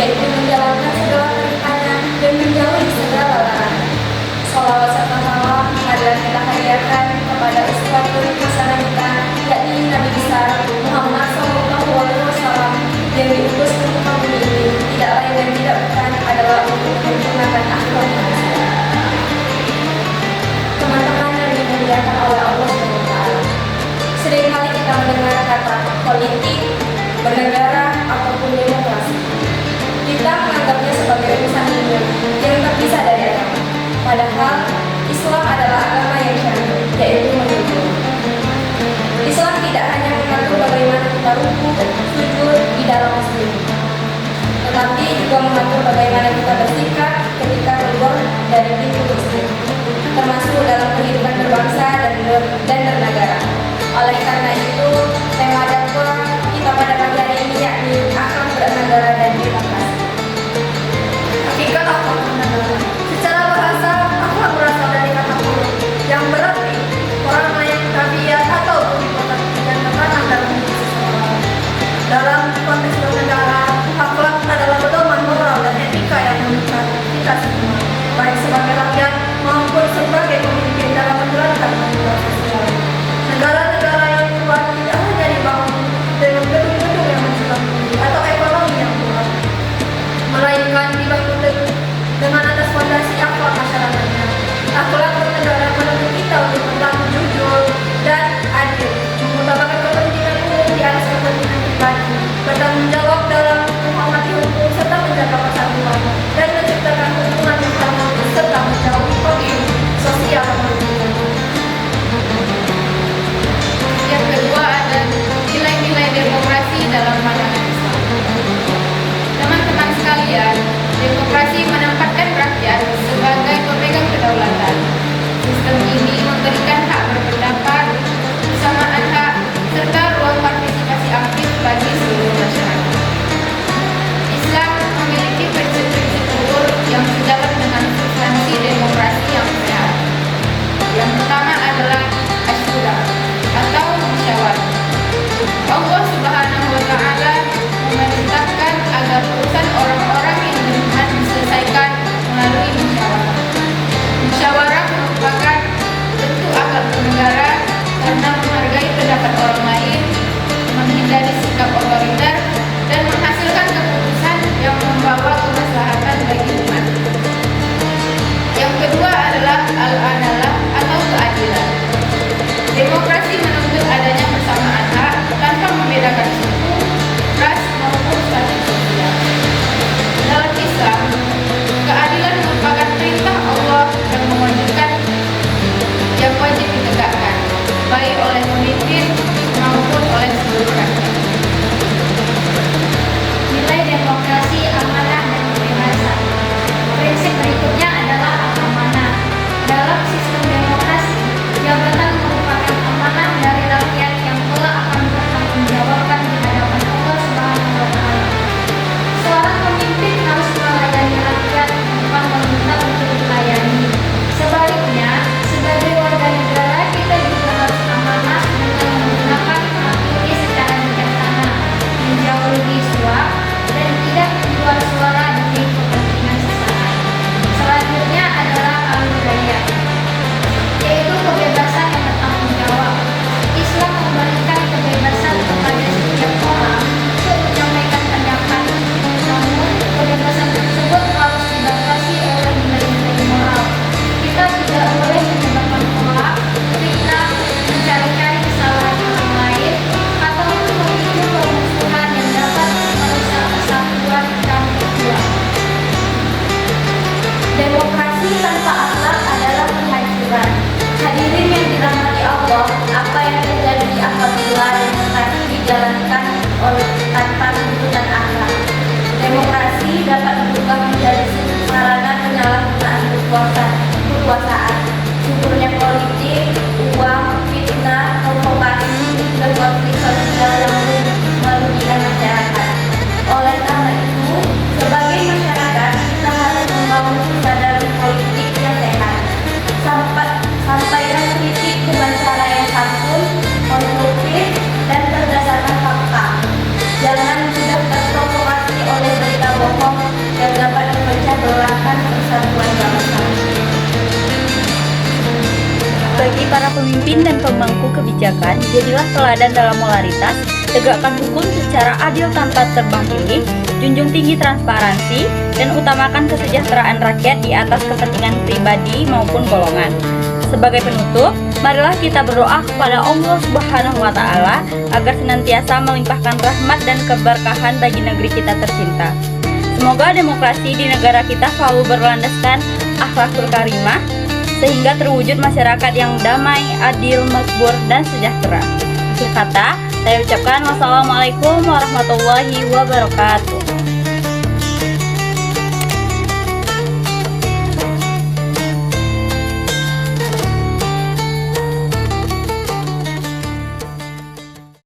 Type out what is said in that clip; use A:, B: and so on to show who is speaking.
A: yaitu menjalankan segala perintahnya dan menjauhi segala larangan. Sholawat serta salam marilah kita hadiahkan kepada uswatun hasanah kita, yakni Nabi besar Muhammad SAW yang diutus ke muka bumi ini tidak lain dan tidak bukan adalah untuk menyempurnakan akhlak manusia. Teman-teman yang dimuliakan oleh Allah SWT, seringkali kita mendengar kata politik, bernegara, ataupun demokrasi. Kita menganggapnya sebagai urusan dunia yang terpisah dari agama. Padahal Islam adalah agama yang syar'i, yaitu menunjuk. Islam tidak hanya mengatur bagaimana kita rukuk, sujud di dalam masjid, tetapi juga mengatur bagaimana kita bersikap ketika keluar dari pintu masjid, termasuk dalam kehidupan berbangsa dan bernegara. Oleh karena itu, tema dakwah kita pada pagi hari ini yakni akhlak bernegara dan demokrasi.
B: Hakikat akhlak bernegara. Secara bahasa, akhlak berasal dari kata khuluq yang berarti orang lain tabiat atau perbuatan dan tekanan dalam hidup seseorang. Dalam konteks bernegara, akhlak adalah pedoman moral dan etika yang mengikat kita semua, baik sebagai rakyat maupun sebagai pemimpin dalam menjalankan tanggung sosial. Negara-negara yang kuat tidak hanya dibangun dengan gedung-gedung yang mencukupi atau ekonomi yang kuat, melainkan dibangun dengan atas fondasi akhlak masyarakatnya. Akhlak bernegara menuntut kita untuk berlaku jujur dan adil, mengutamakan kepentingan umum di atas kepentingan pribadi, bertanggung jawab dalam menghormati hukum serta menjaga persatuan, dan menciptakan hubungan yang harmonis serta menjauhi konflik sosial.
C: Yang kedua ada nilai-nilai demokrasi dalam pandangan Islam. Teman-teman sekalian, demokrasi menempatkan rakyat sebagai pemegang kedaulatan. Sistem ini memberikan hak berpendapat, kesamaan hak, serta ruang partisipasi aktif bagi seluruh masyarakat. Islam memiliki prinsip-prinsip luhur yang sejalan dengan substansi demokrasi yang sehat. Yang pertama adalah asyura atau musyawarah. Allah Subhanahu wa Ta'ala memerintahkan agar urusan orang-orang yang beriman diselesaikan melalui musyawarah. Musyawarah merupakan bentuk akhlak bernegara karena menghargai pendapat orang lain, menghindari sikap otoriter, dan menghasilkan keputusan yang membawa kemaslahatan bagi umat. Yang kedua adalah al-adalah atau keadilan. Demokrasi menuntut adanya persamaan hak tanpa membedakan suku, ras, maupun status sosial. Dalam Islam, keadilan merupakan perintah Allah yang mewajibkan yang wajib ditegakkan, baik oleh pemimpin maupun oleh seluruh rakyat.
D: Nilai demokrasi, amanah, dan kebebasan. Prinsip berikutnya adalah amanah. Dalam sistem demokrasi, jabatan merupakan amanah dari rakyat yang kelak akan bertanggungjawabkan di hadapan Allah Subhanahu wa Ta'ala. Seorang pemimpin harus melayani rakyat, bukan meminta untuk dilayani. Sebaliknya, sebagai warga negara kita juga harus amanah dengan menggunakan hak pilih secara bijaksana, menjauhi suap, dan tidak menjual suara demi kepentingan sesaat. Selanjutnya adalah al-hidayah, yaitu kebebasan yang bertanggung jawab. Islam memberikan kebebasan kepada setiap orang untuk menyampaikan pendapat. Namun, kebebasan tersebut harus dibatasi oleh nilai-nilai moral. Kita tidak boleh menyebabkan tolak, fitnah, mencari-cari kesalahan orang lain, atau memicu permusuhan yang dapat merusak persatuan dan berdua.
A: Demokrasi tanpa akhlak adalah penghancuran. Hadirin yang dirahmati Allah, apa yang terjadi apabila demokrasi dijalankan tanpa tuntutan akhlak? Demokrasi dapat berubah menjadi sarana penyalahgunaan kekuasaan, suburnya politik, uang, fitnah, provokasi, dan konflik sosial yang merugikan masyarakat. Oleh karena itu, sebagai masyarakat kita harus membangun kesadaran politik yang sehat. Sampaikan kritik dengan cara yang santun, konstruktif, dan berdasarkan fakta. Jangan mudah terprovokasi oleh berita bohong
E: bagi para pemimpin dan pemangku kebijakan, jadilah teladan dalam moralitas, tegakkan hukum secara adil tanpa tebang pilih, junjung tinggi transparansi, dan utamakan kesejahteraan rakyat di atas kepentingan pribadi maupun golongan. Sebagai penutup, marilah kita berdoa kepada Allah Subhanahu wa Ta'ala agar senantiasa melimpahkan rahmat dan keberkahan bagi negeri kita tercinta. Semoga demokrasi di negara kita selalu berlandaskan akhlakul karimah, sehingga terwujud masyarakat yang damai, adil, makmur, dan sejahtera. Akhir kata, saya ucapkan wassalamualaikum warahmatullahi wabarakatuh.